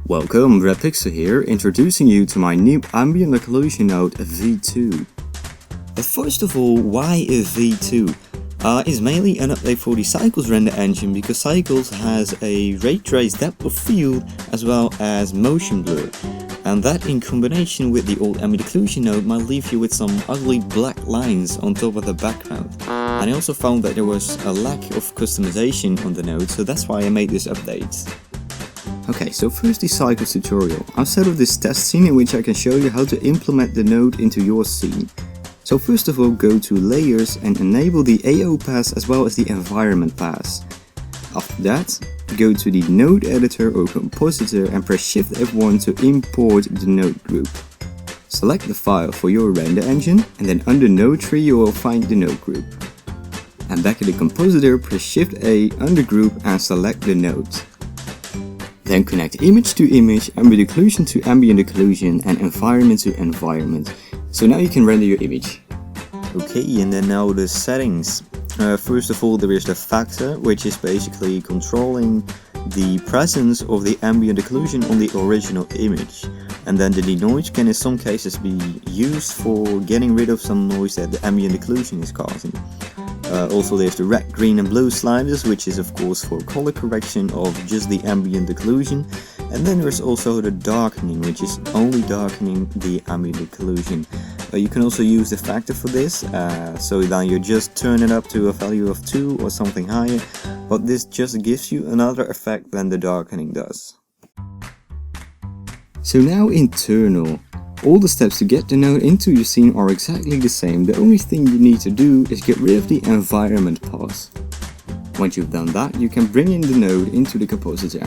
Welcome, Breadpixel here, introducing you to my new ambient occlusion node V2. But first of all, why is V2? It's mainly an update for the Cycles render engine because Cycles has a ray trace depth of field as well as motion blur. And that in combination with the old ambient occlusion node might leave you with some ugly black lines on top of the background. And I also found that there was a lack of customization on the node, so that's why I made this update. Okay, so first the Cycles tutorial. I've set up this test scene in which I can show you how to implement the node into your scene. So first of all, go to Layers and enable the AO pass as well as the Environment pass. After that, go to the Node Editor or Compositor and press Shift F1 to import the node group. Select the file for your render engine and then under Node Tree you will find the node group. And back at the Compositor, press Shift A under Group and select the node. Then connect image to image, ambient occlusion to ambient occlusion and environment to environment. So now you can render your image. Okay, and then now the settings. First of all, there is the factor, which is basically controlling the presence of the ambient occlusion on the original image. And then the denoise can in some cases be used for getting rid of some noise that the ambient occlusion is causing. Also there's the red, green and blue sliders, which is of course for color correction of just the ambient occlusion. And then there's also the darkening, which is only darkening the ambient occlusion. You can also use the factor for this, so then you just turn it up to a value of 2 or something higher, but this just gives you another effect than the darkening does. So now internal. All the steps to get the node into your scene are exactly the same. The only thing you need to do is get rid of the environment pass. Once you've done that, you can bring in the node into the compositor.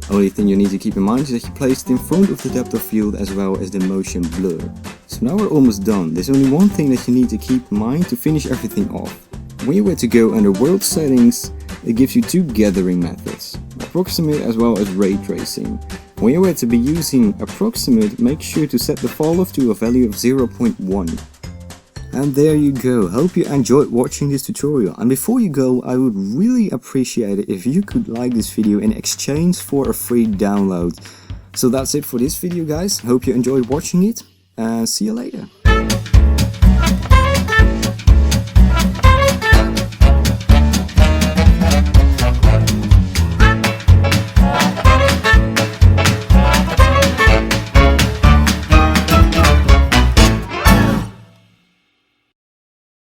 Only thing you need to keep in mind is that you place it in front of the depth of field as well as the motion blur. So now we're almost done. There's only one thing that you need to keep in mind to finish everything off. When you were to go under world settings, it gives you two gathering methods, approximate as well as ray tracing. When you were to be using approximate, make sure to set the fall off to a value of 0.1. And there you go. Hope you enjoyed watching this tutorial. And before you go, I would really appreciate it if you could like this video in exchange for a free download. So that's it for this video, guys. Hope you enjoyed watching it and see you later.